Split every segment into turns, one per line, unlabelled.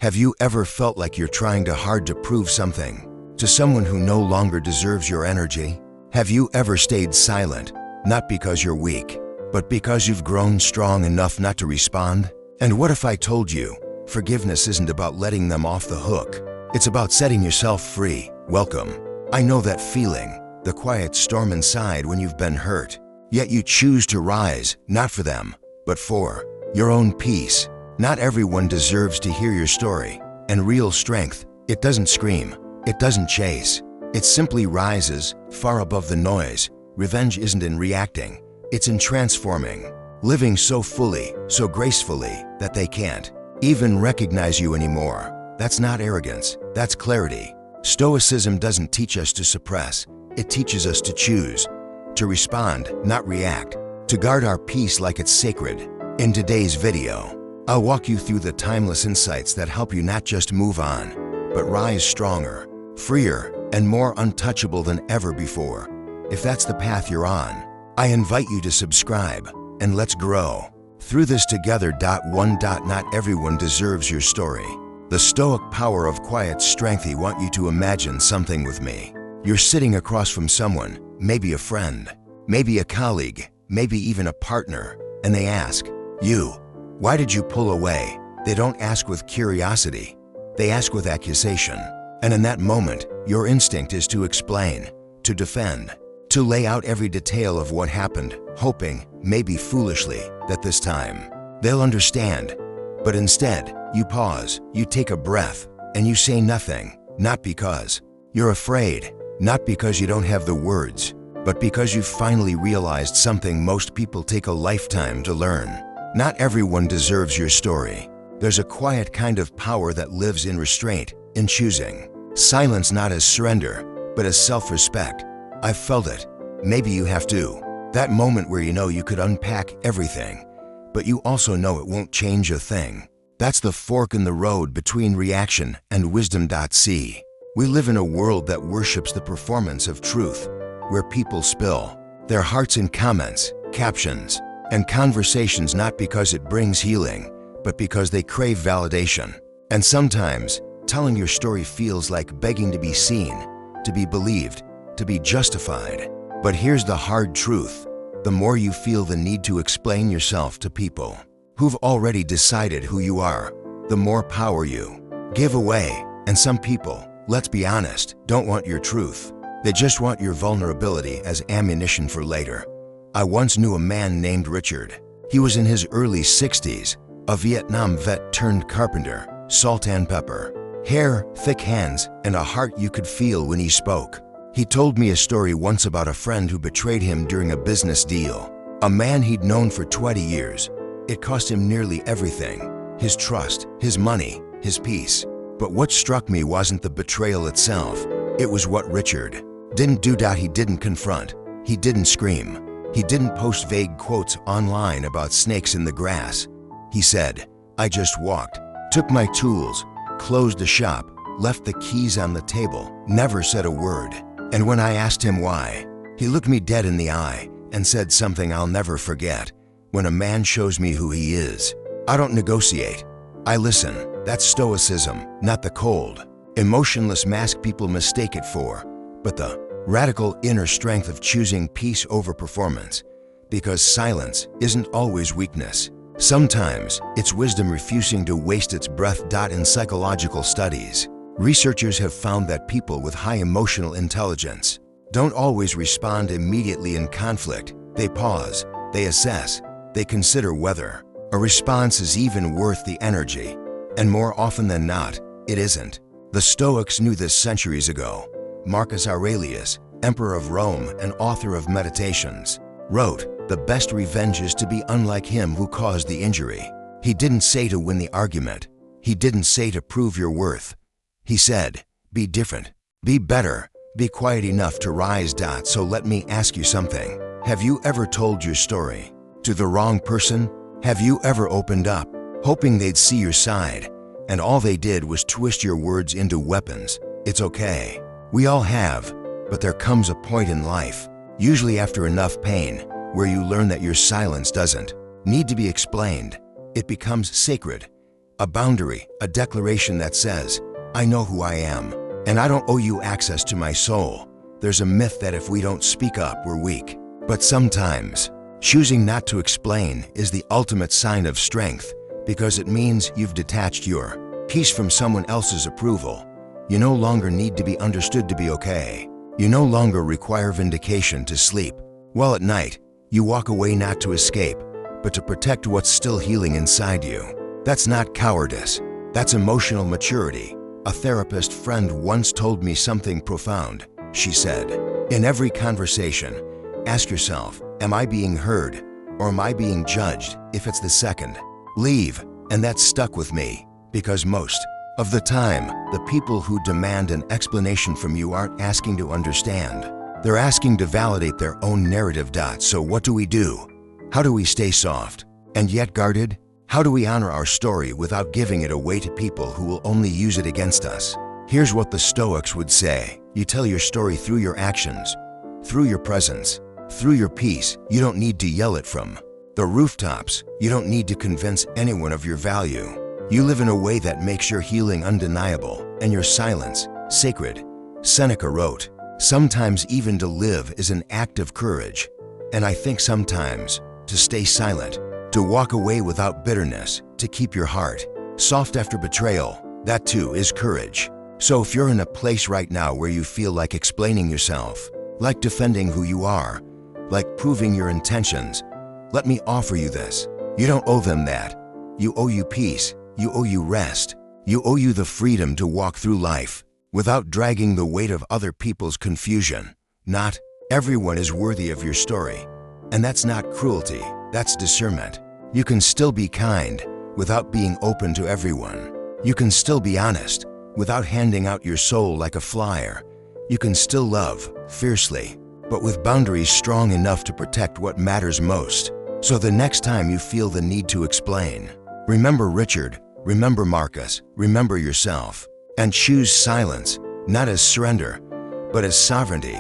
Have you ever felt like you're trying too hard to prove something to someone who no longer deserves your energy? Have you ever stayed silent, not because you're weak, but because you've grown strong enough not to respond? And what if I told you, forgiveness isn't about letting them off the hook. It's about setting yourself free. Welcome. I know that feeling, the quiet storm inside when you've been hurt, yet you choose to rise, not for them, but for your own peace. Not everyone deserves to hear your story. And real strength, it doesn't scream, it doesn't chase. It simply rises, far above the noise. Revenge isn't in reacting, it's in transforming. Living so fully, so gracefully, that they can't even recognize you anymore. That's not arrogance, that's clarity. Stoicism doesn't teach us to suppress, it teaches us to choose, to respond, not react, to guard our peace like it's sacred. In today's video, I'll walk you through the timeless insights that help you not just move on, but rise stronger, freer, and more untouchable than ever before. If that's the path you're on, I invite you to subscribe, and let's grow through this together. Not everyone deserves your story. The Stoic power of quiet strength. I want you to imagine something with me. You're sitting across from someone, maybe a friend, maybe a colleague, maybe even a partner, and they ask you, "Why did you pull away?" They don't ask with curiosity, they ask with accusation. And in that moment, your instinct is to explain, to defend, to lay out every detail of what happened, hoping, maybe foolishly, that this time they'll understand. But instead, you pause, you take a breath, and you say nothing, not because you're afraid, not because you don't have the words, but because you've finally realized something most people take a lifetime to learn. Not everyone deserves your story. There's a quiet kind of power that lives in restraint, in choosing silence not as surrender, but as self-respect. I've felt it. Maybe you have too. That moment where you know you could unpack everything, but you also know it won't change a thing. That's the fork in the road between reaction and wisdom. See, we live in a world that worships the performance of truth, where people spill their hearts in comments, captions, and conversations not because it brings healing, but because they crave validation. And sometimes, telling your story feels like begging to be seen, to be believed, to be justified. But here's the hard truth. The more you feel the need to explain yourself to people who've already decided who you are, the more power you give away. And some people, let's be honest, don't want your truth. They just want your vulnerability as ammunition for later. I once knew a man named Richard. He was in his early 60s, a Vietnam vet turned carpenter, salt and pepper, hair, thick hands, and a heart you could feel when he spoke. He told me a story once about a friend who betrayed him during a business deal. A man he'd known for 20 years. It cost him nearly everything: his trust, his money, his peace. But what struck me wasn't the betrayal itself. It was what Richard didn't do. He didn't confront. He didn't scream. He didn't post vague quotes online about snakes in the grass. He said, "I just walked, took my tools, closed the shop, left the keys on the table, never said a word." And when I asked him why, he looked me dead in the eye and said something I'll never forget. "When a man shows me who he is, I don't negotiate. I listen." That's Stoicism, not the cold, emotionless mask people mistake it for, but the radical inner strength of choosing peace over performance. Because silence isn't always weakness. Sometimes it's wisdom refusing to waste its breath. In psychological studies, researchers have found that people with high emotional intelligence don't always respond immediately in conflict. They pause, they assess, they consider whether a response is even worth the energy. And more often than not, it isn't. The Stoics knew this centuries ago. Marcus Aurelius, emperor of Rome and author of Meditations, wrote, "The best revenge is to be unlike him who caused the injury." He didn't say to win the argument. He didn't say to prove your worth. He said, be different, be better, be quiet enough to rise. So let me ask you something. Have you ever told your story to the wrong person? Have you ever opened up, hoping they'd see your side, and all they did was twist your words into weapons? It's okay. We all have, but there comes a point in life, usually after enough pain, where you learn that your silence doesn't need to be explained. It becomes sacred, A boundary, a declaration that says, I know who I am, and I don't owe you access to my soul. There's a myth that if we don't speak up, we're weak. But sometimes, choosing not to explain is the ultimate sign of strength, because it means you've detached your peace from someone else's approval. You no longer need to be understood to be okay. You no longer require vindication to sleep. While at night, you walk away not to escape, but to protect what's still healing inside you. That's not cowardice. That's emotional maturity. A therapist friend once told me something profound. She said, in every conversation, ask yourself, am I being heard or am I being judged? If it's the second, leave. And that stuck with me, because most of the time, the people who demand an explanation from you aren't asking to understand. They're asking to validate their own narrative. So what do we do? How do we stay soft and yet guarded? How do we honor our story without giving it away to people who will only use it against us? Here's what the Stoics would say. You tell your story through your actions, through your presence, through your peace. You don't need to yell it from the rooftops. You don't need to convince anyone of your value. You live in a way that makes your healing undeniable and your silence sacred. Seneca wrote, sometimes even to live is an act of courage. And I think sometimes to stay silent, to walk away without bitterness, to keep your heart soft after betrayal, that too is courage. So if you're in a place right now where you feel like explaining yourself, like defending who you are, like proving your intentions, let me offer you this. You don't owe them that. You owe you peace. You owe you rest. You owe you the freedom to walk through life without dragging the weight of other people's confusion. Not everyone is worthy of your story. And that's not cruelty, that's discernment. You can still be kind without being open to everyone. You can still be honest without handing out your soul like a flyer. You can still love fiercely, but with boundaries strong enough to protect what matters most. So the next time you feel the need to explain, remember Richard, remember Marcus, remember yourself, and choose silence, not as surrender, but as sovereignty.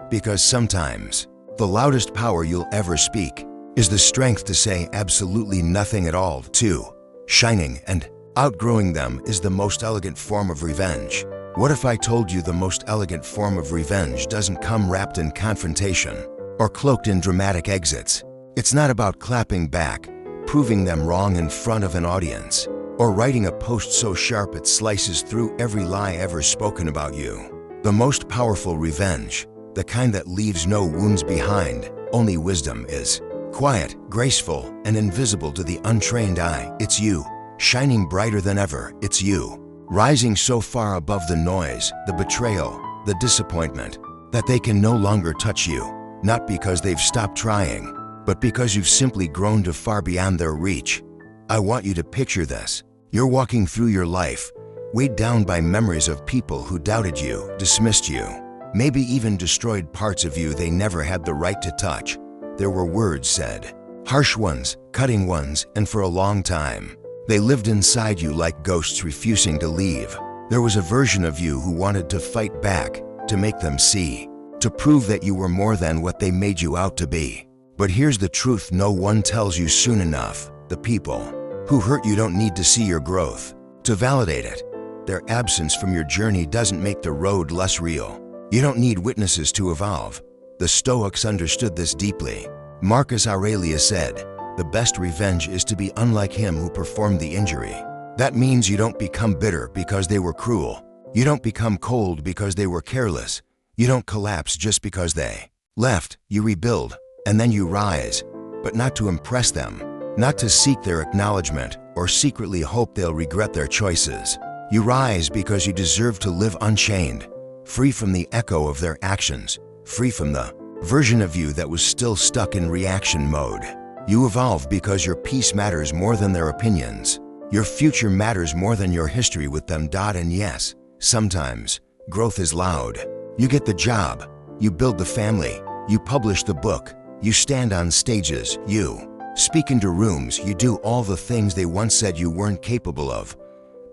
Because sometimes, the loudest power you'll ever speak is the strength to say absolutely nothing at all. 2. Shining and outgrowing them is the most elegant form of revenge. What if I told you the most elegant form of revenge doesn't come wrapped in confrontation or cloaked in dramatic exits? It's not about clapping back, proving them wrong in front of an audience, or writing a post so sharp it slices through every lie ever spoken about you. The most powerful revenge, the kind that leaves no wounds behind, only wisdom, is quiet, graceful, and invisible to the untrained eye. It's you, shining brighter than ever. It's you, rising so far above the noise, the betrayal, the disappointment, that they can no longer touch you, not because they've stopped trying, but because you've simply grown to far beyond their reach. I want you to picture this. You're walking through your life, weighed down by memories of people who doubted you, dismissed you, maybe even destroyed parts of you they never had the right to touch. There were words said, harsh ones, cutting ones, and for a long time, they lived inside you like ghosts refusing to leave. There was a version of you who wanted to fight back, to make them see, to prove that you were more than what they made you out to be. But here's the truth no one tells you soon enough. The people who hurt you don't need to see your growth to validate it. Their absence from your journey doesn't make the road less real. You don't need witnesses to evolve. The Stoics understood this deeply. Marcus Aurelius said, the best revenge is to be unlike him who performed the injury. That means you don't become bitter because they were cruel. You don't become cold because they were careless. You don't collapse just because they left. You rebuild, and then you rise, but not to impress them, not to seek their acknowledgement or secretly hope they'll regret their choices. You rise because you deserve to live unchained, free from the echo of their actions, free from the version of you that was still stuck in reaction mode. You evolve because your peace matters more than their opinions. Your future matters more than your history with them. And yes, sometimes growth is loud. You get the job, you build the family, you publish the book, you stand on stages, you speak into rooms, you do all the things they once said you weren't capable of.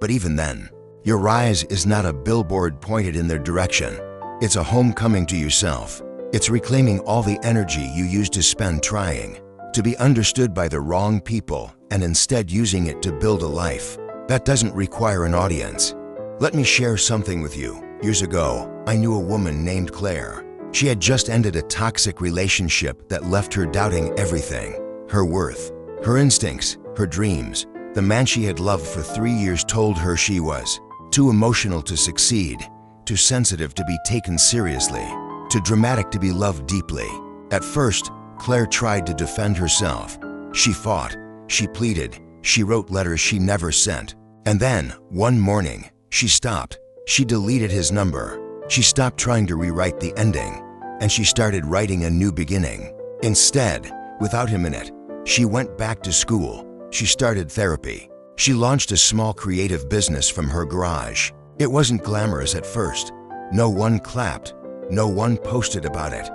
But even then, your rise is not a billboard pointed in their direction. It's a homecoming to yourself. It's reclaiming all the energy you used to spend trying to be understood by the wrong people and instead using it to build a life That doesn't require an audience. Let me share something with you. Years ago, I knew a woman named Claire. She had just ended a toxic relationship that left her doubting everything: her worth, her instincts, her dreams. The man she had loved for 3 years told her she was too emotional to succeed, too sensitive to be taken seriously, too dramatic to be loved deeply. At first, Claire tried to defend herself. She fought, she pleaded, she wrote letters she never sent. And then, one morning, she stopped. She deleted his number. She stopped trying to rewrite the ending, and she started writing a new beginning. Instead, without him in it, she went back to school. She started therapy. She launched a small creative business from her garage. It wasn't glamorous at first. No one clapped. No one posted about it.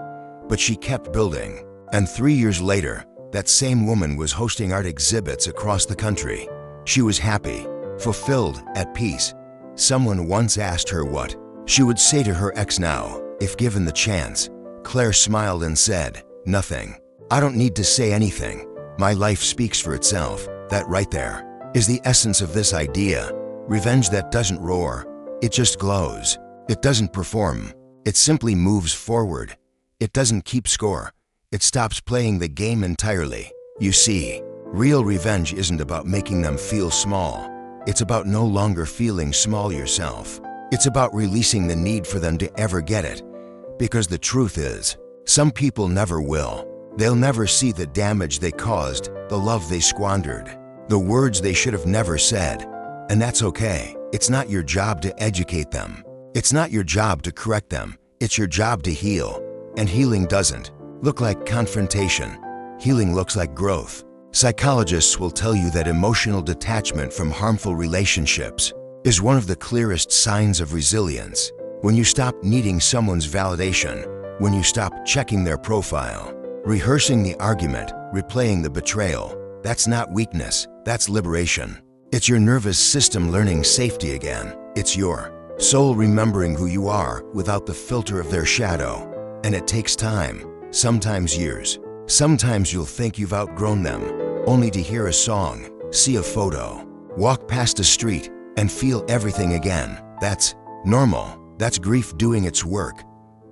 But she kept building. And 3 years later, that same woman was hosting art exhibits across the country. She was happy, fulfilled, at peace. Someone once asked her what she would say to her ex now, if given the chance. Claire smiled and said, "Nothing. I don't need to say anything. My life speaks for itself." That right there is the essence of this idea. Revenge that doesn't roar. It just glows. It doesn't perform. It simply moves forward. It doesn't keep score. It stops playing the game entirely. You see, real revenge isn't about making them feel small. It's about no longer feeling small yourself. It's about releasing the need for them to ever get it. Because the truth is, some people never will. They'll never see the damage they caused, the love they squandered, the words they should have never said. And that's okay. It's not your job to educate them. It's not your job to correct them. It's your job to heal. And healing doesn't look like confrontation. Healing looks like growth. Psychologists will tell you that emotional detachment from harmful relationships is one of the clearest signs of resilience. When you stop needing someone's validation, when you stop checking their profile, rehearsing the argument, replaying the betrayal, that's not weakness, that's liberation. It's your nervous system learning safety again. It's your soul remembering who you are without the filter of their shadow. And it takes time, sometimes years. Sometimes you'll think you've outgrown them, only to hear a song, see a photo, walk past a street, and feel everything again. That's normal. That's grief doing its work.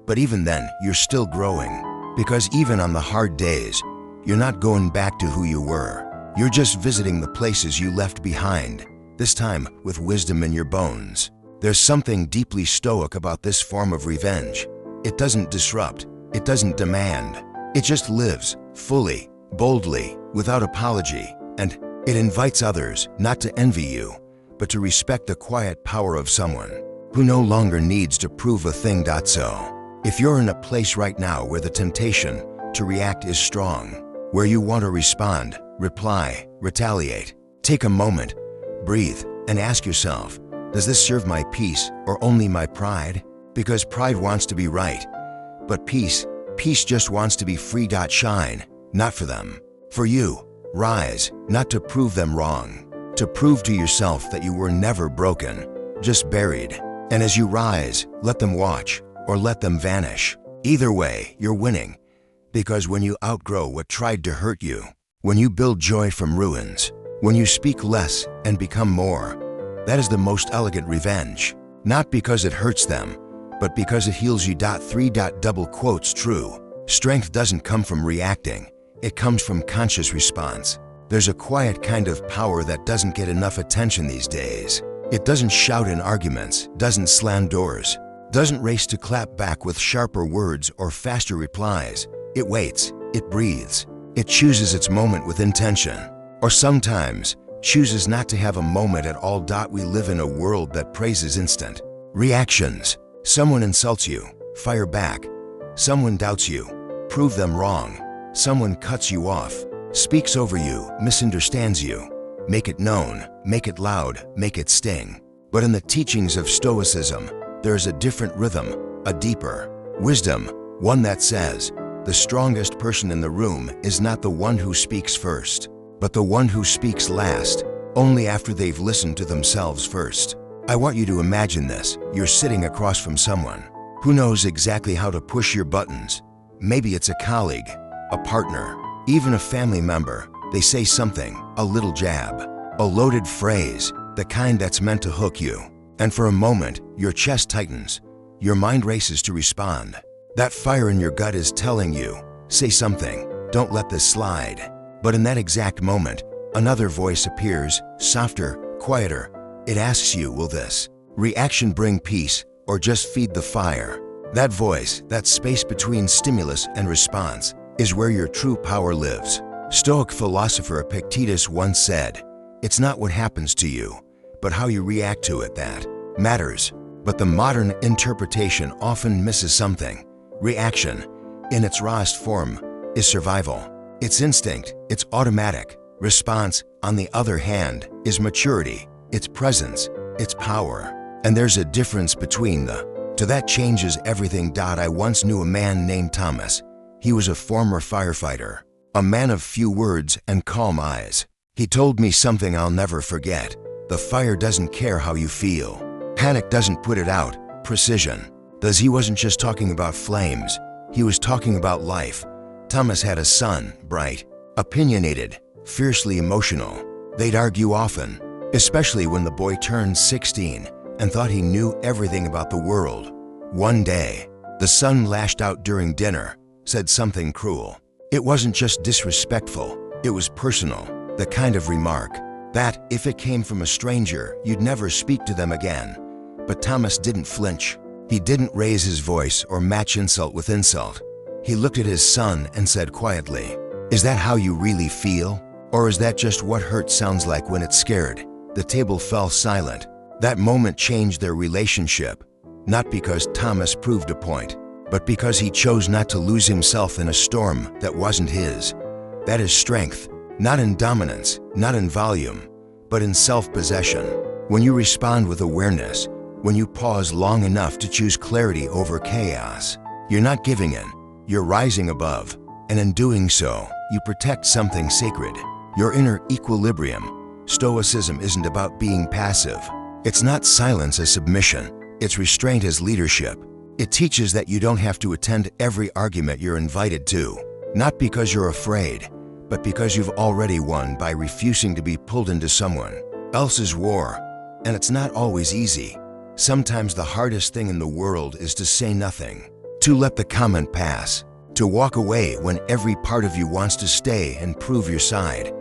But even then, you're still growing. Because even on the hard days, you're not going back to who you were. You're just visiting the places you left behind, this time with wisdom in your bones. There's something deeply stoic about this form of revenge. It doesn't disrupt. It doesn't demand. It just lives, fully, boldly, without apology. And it invites others not to envy you, but to respect the quiet power of someone who no longer needs to prove a thing. So, if you're in a place right now where the temptation to react is strong, where you want to respond, reply, retaliate, take a moment, breathe, and ask yourself, does this serve my peace or only my pride? Because pride wants to be right, but peace just wants to be free. Shine, not for them, for you. Rise, not to prove them wrong, to prove to yourself that you were never broken, just buried. And as you rise, let them watch or let them vanish. Either way, you're winning. Because when you outgrow what tried to hurt you, when you build joy from ruins, when you speak less and become more, that is the most elegant revenge. Not because it hurts them, but because it heals you. Double quotes true. Strength doesn't come from reacting. It comes from conscious response. There's a quiet kind of power that doesn't get enough attention these days. It doesn't shout in arguments, doesn't slam doors, doesn't race to clap back with sharper words or faster replies. It waits, it breathes, it chooses its moment with intention. Or sometimes, chooses not to have a moment at all. We live in a world that praises instant reactions. Someone insults you, fire back. Someone doubts you, prove them wrong. Someone cuts you off, speaks over you, misunderstands you. Make it known, make it loud, make it sting. But in the teachings of Stoicism, there is a different rhythm, a deeper wisdom, one that says, the strongest person in the room is not the one who speaks first, but the one who speaks last, only after they've listened to themselves first. I want you to imagine this. You're sitting across from someone who knows exactly how to push your buttons. Maybe it's a colleague, a partner, even a family member. They say something, a little jab, a loaded phrase, the kind that's meant to hook you. And for a moment, your chest tightens. Your mind races to respond. That fire in your gut is telling you, say something, don't let this slide. But in that exact moment, another voice appears, softer, quieter. It asks you, will this reaction bring peace or just feed the fire? That voice, that space between stimulus and response, is where your true power lives. Stoic philosopher Epictetus once said, "It's not what happens to you, but how you react to it that matters." But the modern interpretation often misses something. Reaction, in its rawest form, is survival. It's instinct, it's automatic. Response, on the other hand, is maturity, it's presence, it's power. And there's a difference between the two that changes everything. I once knew a man named Thomas. He was a former firefighter, a man of few words and calm eyes. He told me something I'll never forget. The fire doesn't care how you feel. Panic doesn't put it out. Precision does. He wasn't just talking about flames. He was talking about life. Thomas had a son, bright, opinionated, fiercely emotional. They'd argue often, especially when the boy turned 16 and thought he knew everything about the world. One day, the son lashed out during dinner, said something cruel. It wasn't just disrespectful, it was personal, the kind of remark that, if it came from a stranger, you'd never speak to them again. But Thomas didn't flinch. He didn't raise his voice or match insult with insult. He looked at his son and said quietly, "Is that how you really feel? Or is that just what hurt sounds like when it's scared?" The table fell silent. That moment changed their relationship, not because Thomas proved a point, but because he chose not to lose himself in a storm that wasn't his. That is strength, not in dominance, not in volume, but in self-possession. When you respond with awareness, when you pause long enough to choose clarity over chaos, you're not giving in, you're rising above. And in doing so, you protect something sacred, your inner equilibrium. Stoicism isn't about being passive. It's not silence as submission, it's restraint as leadership. It teaches that you don't have to attend every argument you're invited to, not because you're afraid, but because you've already won by refusing to be pulled into someone else's war. And it's not always easy. Sometimes the hardest thing in the world is to say nothing, to let the comment pass, to walk away when every part of you wants to stay and prove your side.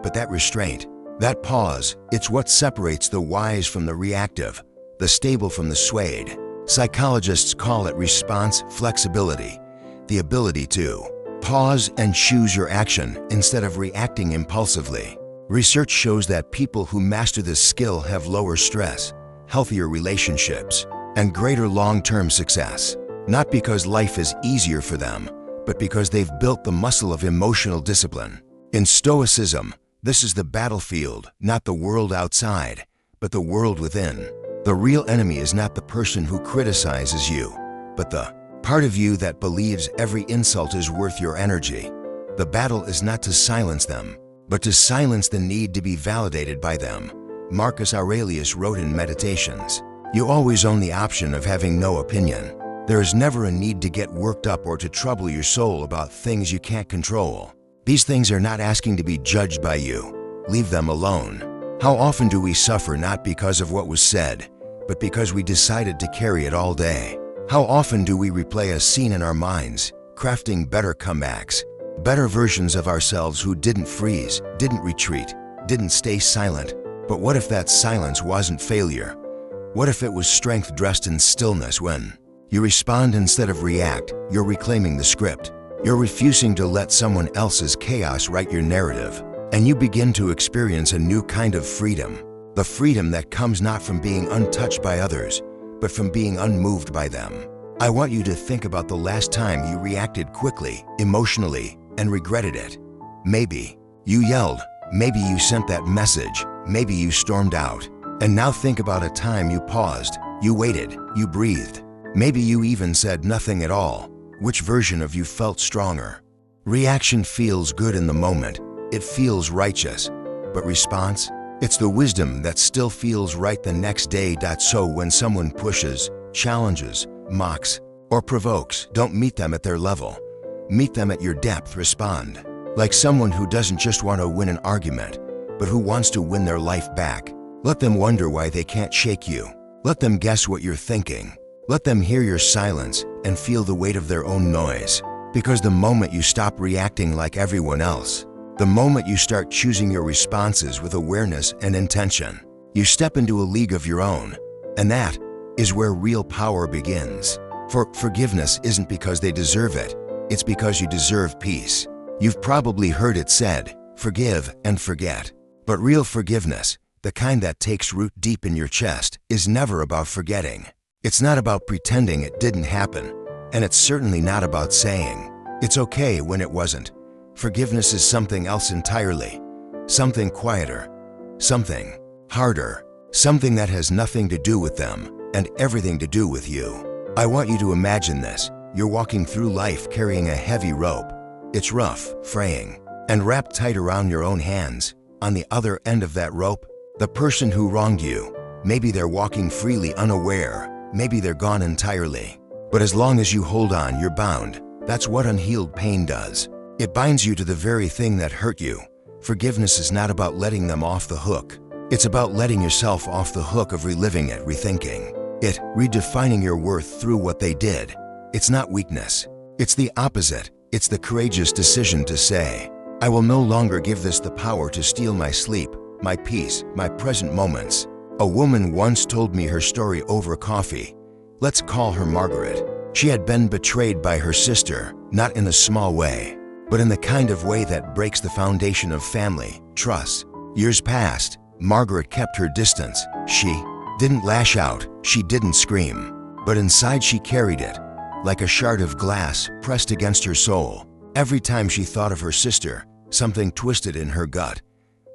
But that restraint, that pause, it's what separates the wise from the reactive, the stable from the swayed. Psychologists call it response flexibility, the ability to pause and choose your action instead of reacting impulsively. Research shows that people who master this skill have lower stress, healthier relationships, and greater long-term success. Not because life is easier for them, but because they've built the muscle of emotional discipline. In Stoicism, this is the battlefield, not the world outside, but the world within. The real enemy is not the person who criticizes you, but the part of you that believes every insult is worth your energy. The battle is not to silence them, but to silence the need to be validated by them. Marcus Aurelius wrote in Meditations, "You always own the option of having no opinion." There is never a need to get worked up or to trouble your soul about things you can't control. These things are not asking to be judged by you. Leave them alone. How often do we suffer not because of what was said, but because we decided to carry it all day? How often do we replay a scene in our minds, crafting better comebacks, better versions of ourselves who didn't freeze, didn't retreat, didn't stay silent? But what if that silence wasn't failure? What if it was strength dressed in stillness? When you respond instead of react, you're reclaiming the script. You're refusing to let someone else's chaos write your narrative. And you begin to experience a new kind of freedom. The freedom that comes not from being untouched by others, but from being unmoved by them. I want you to think about the last time you reacted quickly, emotionally, and regretted it. Maybe you yelled, maybe you sent that message, maybe you stormed out. And now think about a time you paused, you waited, you breathed. Maybe you even said nothing at all. Which version of you felt stronger? Reaction feels good in the moment. It feels righteous. But response? It's the wisdom that still feels right the next day. So when someone pushes, challenges, mocks, or provokes, don't meet them at their level. Meet them at your depth. Respond like someone who doesn't just want to win an argument, but who wants to win their life back. Let them wonder why they can't shake you. Let them guess what you're thinking. Let them hear your silence and feel the weight of their own noise. Because the moment you stop reacting like everyone else, the moment you start choosing your responses with awareness and intention, you step into a league of your own. And that is where real power begins. For forgiveness isn't because they deserve it, it's because you deserve peace. You've probably heard it said, forgive and forget. But real forgiveness, the kind that takes root deep in your chest, is never about forgetting. It's not about pretending it didn't happen, and it's certainly not about saying, it's okay when it wasn't. Forgiveness is something else entirely. Something quieter, something harder, something that has nothing to do with them and everything to do with you. I want you to imagine this. You're walking through life carrying a heavy rope. It's rough, fraying, and wrapped tight around your own hands. On the other end of that rope, the person who wronged you. Maybe they're walking freely unaware. Maybe they're gone entirely. But as long as you hold on, you're bound. That's what unhealed pain does. It binds you to the very thing that hurt you. Forgiveness is not about letting them off the hook. It's about letting yourself off the hook of reliving it, rethinking it, redefining your worth through what they did. It's not weakness. It's the opposite. It's the courageous decision to say, I will no longer give this the power to steal my sleep, my peace, my present moments. A woman once told me her story over coffee. Let's call her Margaret. She had been betrayed by her sister, not in a small way, but in the kind of way that breaks the foundation of family, trust. Years passed. Margaret kept her distance. She didn't lash out. She didn't scream. But inside she carried it, like a shard of glass pressed against her soul. Every time she thought of her sister, something twisted in her gut.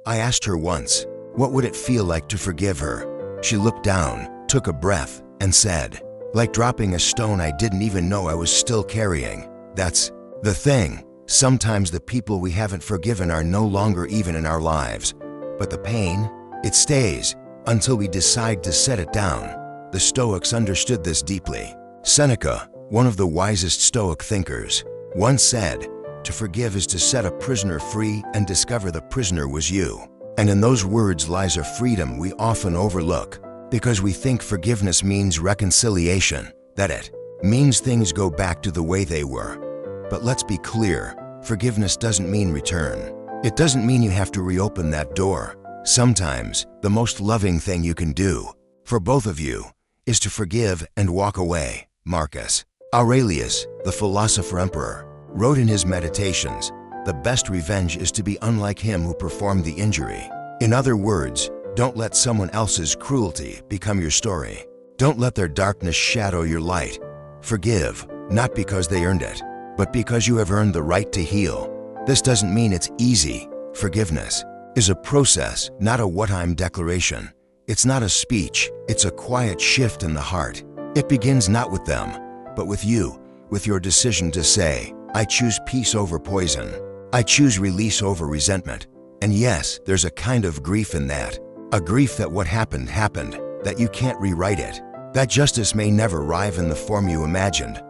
I asked her once, what would it feel like to forgive her? She looked down, took a breath, and said, like dropping a stone I didn't even know I was still carrying. That's the thing. Sometimes the people we haven't forgiven are no longer even in our lives. But the pain, it stays until we decide to set it down. The Stoics understood this deeply. Seneca, one of the wisest Stoic thinkers, once said, to forgive is to set a prisoner free and discover the prisoner was you. And in those words lies a freedom we often overlook, because we think forgiveness means reconciliation, that it means things go back to the way they were. But let's be clear, forgiveness doesn't mean return. It doesn't mean you have to reopen that door. Sometimes, the most loving thing you can do, for both of you, is to forgive and walk away. Marcus Aurelius, the philosopher emperor, wrote in his Meditations, the best revenge is to be unlike him who performed the injury. In other words, don't let someone else's cruelty become your story. Don't let their darkness shadow your light. Forgive, not because they earned it, but because you have earned the right to heal. This doesn't mean it's easy. Forgiveness is a process, not a what-I'm declaration. It's not a speech, it's a quiet shift in the heart. It begins not with them, but with you, with your decision to say, I choose peace over poison. I choose release over resentment. And yes, there's a kind of grief in that. A grief that what happened, happened, that you can't rewrite it. That justice may never arrive in the form you imagined.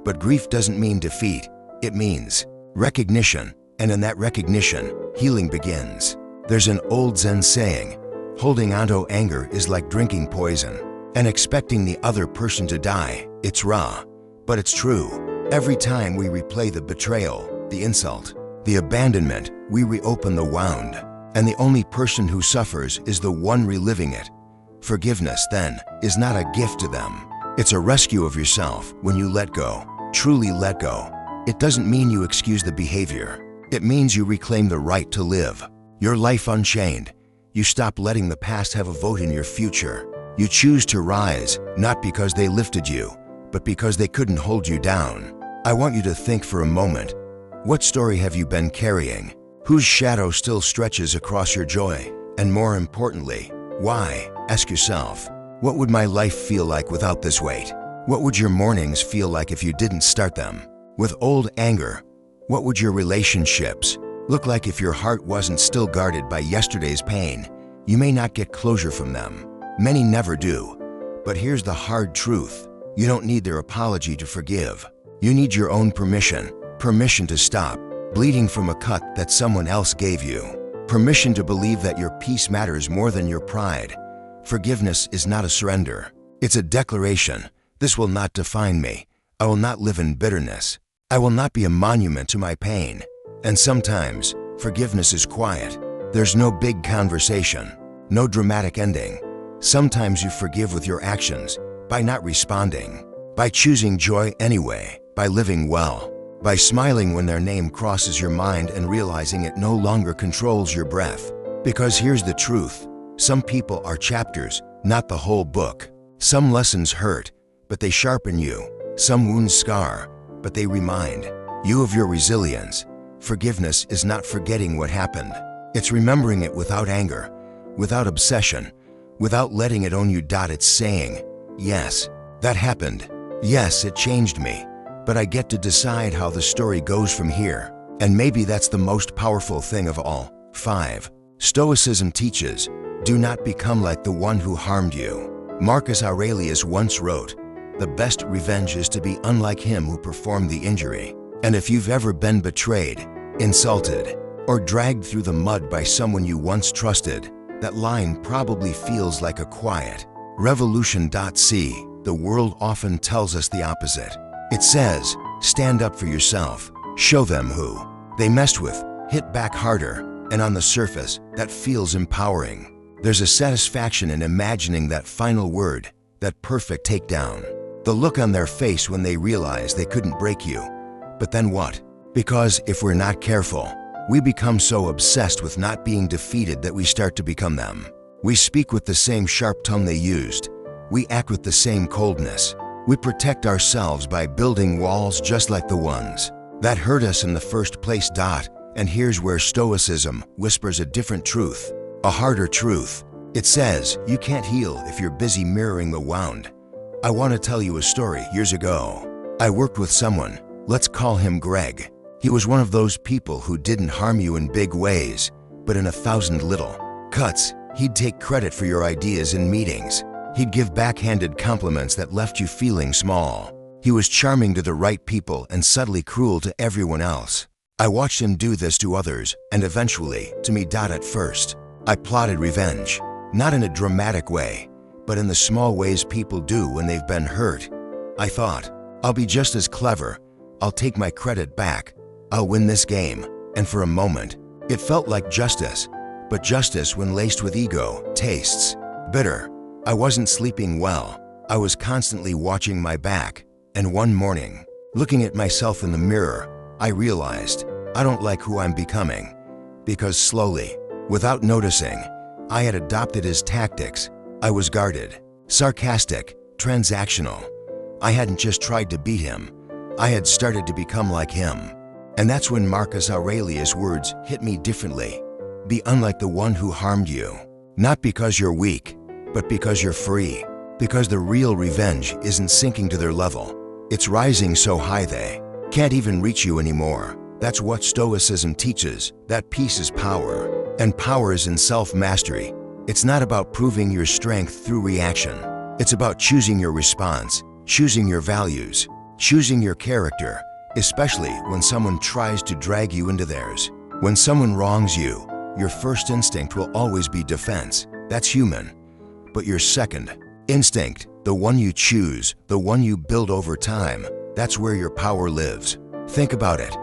But grief doesn't mean defeat. It means recognition. And in that recognition, healing begins. There's an old Zen saying, holding onto anger is like drinking poison and expecting the other person to die. It's raw, but it's true. Every time we replay the betrayal, the insult, the abandonment, we reopen the wound. And the only person who suffers is the one reliving it. Forgiveness, then, is not a gift to them. It's a rescue of yourself when you let go, truly let go. It doesn't mean you excuse the behavior. It means you reclaim the right to live your life unchained. You stop letting the past have a vote in your future. You choose to rise, not because they lifted you, but because they couldn't hold you down. I want you to think for a moment. What story have you been carrying? Whose shadow still stretches across your joy? And more importantly, why? Ask yourself, what would my life feel like without this weight? What would your mornings feel like if you didn't start them with old anger? What would your relationships look like if your heart wasn't still guarded by yesterday's pain? You may not get closure from them. Many never do. But here's the hard truth. You don't need their apology to forgive. You need your own permission. Permission to stop bleeding from a cut that someone else gave you. Permission to believe that your peace matters more than your pride. Forgiveness is not a surrender. It's a declaration. This will not define me. I will not live in bitterness. I will not be a monument to my pain. And sometimes, forgiveness is quiet. There's no big conversation, no dramatic ending. Sometimes you forgive with your actions, by not responding, by choosing joy anyway, by living well, by smiling when their name crosses your mind and realizing it no longer controls your breath. Because here's the truth. Some people are chapters, not the whole book. Some lessons hurt, but they sharpen you. Some wounds scar, but they remind you of your resilience. Forgiveness is not forgetting what happened. It's remembering it without anger, without obsession, without letting it own you. It's saying, yes, that happened. Yes, it changed me, but I get to decide how the story goes from here. And maybe that's the most powerful thing of all. 5. Stoicism teaches, do not become like the one who harmed you. Marcus Aurelius once wrote, the best revenge is to be unlike him who performed the injury. And if you've ever been betrayed, insulted, or dragged through the mud by someone you once trusted, that line probably feels like a quiet revolution. See, the world often tells us the opposite. It says, stand up for yourself, show them who they messed with, hit back harder, and on the surface, that feels empowering. There's a satisfaction in imagining that final word, that perfect takedown. The look on their face when they realize they couldn't break you. But then what? Because if we're not careful, we become so obsessed with not being defeated that we start to become them. We speak with the same sharp tone they used. We act with the same coldness. We protect ourselves by building walls just like the ones that hurt us in the first place. And here's where Stoicism whispers a different truth, a harder truth. It says, you can't heal if you're busy mirroring the wound. I want to tell you a story. Years ago, I worked with someone, let's call him Greg. He was one of those people who didn't harm you in big ways, but in 1,000 little cuts. He'd take credit for your ideas in meetings. He'd give backhanded compliments that left you feeling small. He was charming to the right people and subtly cruel to everyone else. I watched him do this to others, and eventually, to me. At first, I plotted revenge. Not in a dramatic way, but in the small ways people do when they've been hurt. I thought, I'll be just as clever. I'll take my credit back. I'll win this game. And for a moment, it felt like justice. But justice, when laced with ego, tastes bitter. I wasn't sleeping well. I was constantly watching my back. And one morning, looking at myself in the mirror, I realized I don't like who I'm becoming. Because slowly, without noticing, I had adopted his tactics. I was guarded, sarcastic, transactional. I hadn't just tried to beat him. I had started to become like him. And that's when Marcus Aurelius' words hit me differently. Be unlike the one who harmed you. Not because you're weak, but because you're free. Because the real revenge isn't sinking to their level. It's rising so high they can't even reach you anymore. That's what Stoicism teaches, that peace is power. And power is in self-mastery. It's not about proving your strength through reaction. It's about choosing your response, choosing your values, choosing your character, especially when someone tries to drag you into theirs. When someone wrongs you, your first instinct will always be defense. That's human. But your second instinct, the one you choose, the one you build over time, that's where your power lives. Think about it.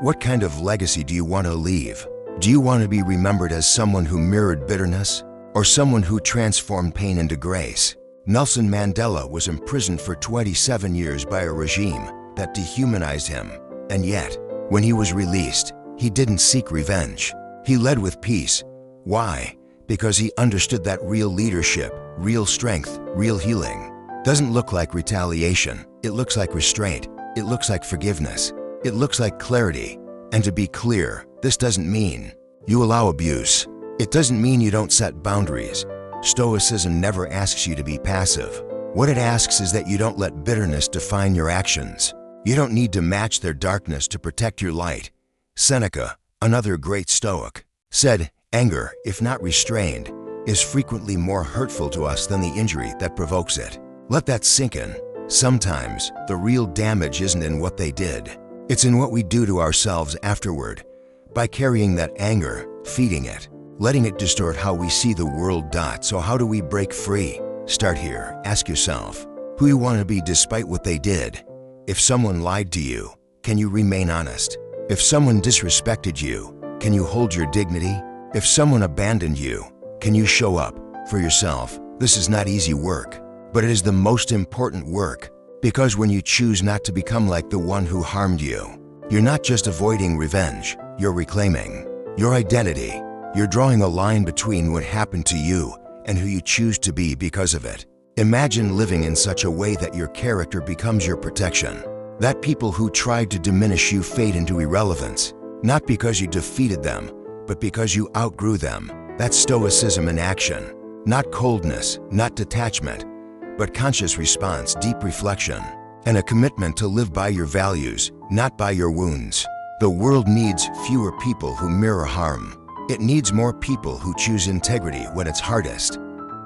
What kind of legacy do you want to leave? Do you want to be remembered as someone who mirrored bitterness, or someone who transformed pain into grace? Nelson Mandela was imprisoned for 27 years by a regime that dehumanized him. And yet, when he was released, he didn't seek revenge. He led with peace. Why? Because he understood that real leadership, real strength, real healing doesn't look like retaliation. It looks like restraint. It looks like forgiveness. It looks like clarity. And to be clear, this doesn't mean you allow abuse. It doesn't mean you don't set boundaries. Stoicism never asks you to be passive. What it asks is that you don't let bitterness define your actions. You don't need to match their darkness to protect your light. Seneca, another great Stoic, said, anger, if not restrained, is frequently more hurtful to us than the injury that provokes it. Let that sink in. Sometimes, the real damage isn't in what they did. It's in what we do to ourselves afterward. By carrying that anger, feeding it, letting it distort how we see the world. So how do we break free? Start here. Ask yourself who you want to be despite what they did. If someone lied to you, can you remain honest? If someone disrespected you, can you hold your dignity? If someone abandoned you, can you show up for yourself? This is not easy work, but it is the most important work, because when you choose not to become like the one who harmed you, you're not just avoiding revenge, you're reclaiming your identity. You're drawing a line between what happened to you and who you choose to be because of it. Imagine living in such a way that your character becomes your protection, that people who tried to diminish you fade into irrelevance, not because you defeated them, but because you outgrew them. That's Stoicism in action. Not coldness, not detachment, but conscious response, deep reflection, and a commitment to live by your values, not by your wounds. The world needs fewer people who mirror harm. It needs more people who choose integrity when it's hardest,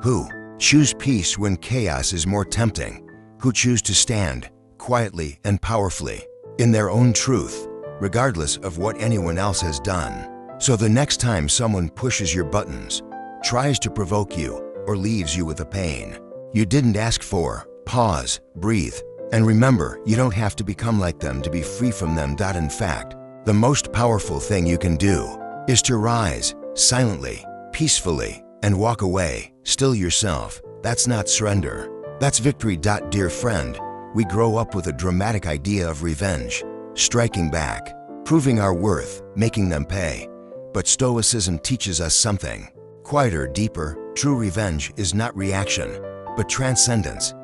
who choose peace when chaos is more tempting, who choose to stand quietly and powerfully in their own truth, regardless of what anyone else has done. So the next time someone pushes your buttons, tries to provoke you, or leaves you with a pain you didn't ask for, pause, breathe, and remember, you don't have to become like them to be free from them. In fact, the most powerful thing you can do is to rise silently, peacefully, and walk away, still yourself. That's not surrender. That's victory. Dear friend, we grow up with a dramatic idea of revenge, striking back, proving our worth, making them pay. But Stoicism teaches us something quieter, deeper. True revenge is not reaction, but transcendence,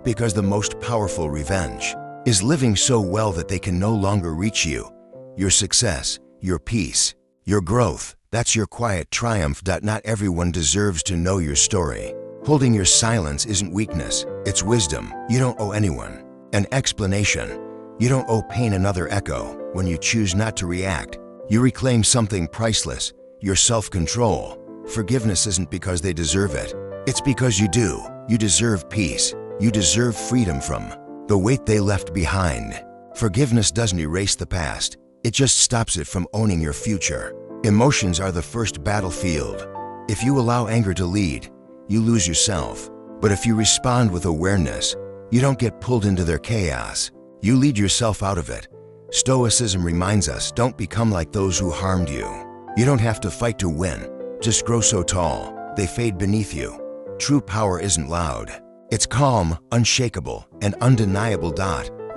because the most powerful revenge is living so well that they can no longer reach you. Your success, your peace, your growth, that's your quiet triumph. Not everyone deserves to know your story. Holding your silence isn't weakness, it's wisdom. You don't owe anyone an explanation. You don't owe pain another echo. When you choose not to react, you reclaim something priceless, your self-control. Forgiveness isn't because they deserve it, it's because you do. You deserve peace. You deserve freedom from the weight they left behind. Forgiveness doesn't erase the past, it just stops it from owning your future. Emotions are the first battlefield. If you allow anger to lead, you lose yourself. But if you respond with awareness, you don't get pulled into their chaos. You lead yourself out of it. Stoicism reminds us, don't become like those who harmed you. You don't have to fight to win. Just grow so tall, they fade beneath you. True power isn't loud. It's calm, unshakable, and undeniable.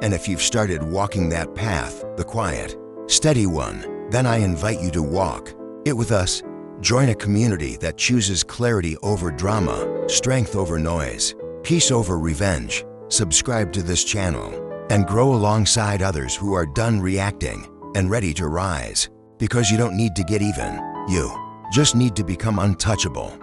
And if you've started walking that path, the quiet, steady one, then I invite you to walk it with us. Join a community that chooses clarity over drama, strength over noise, peace over revenge. Subscribe to this channel and grow alongside others who are done reacting and ready to rise. Because you don't need to get even, you just need to become untouchable.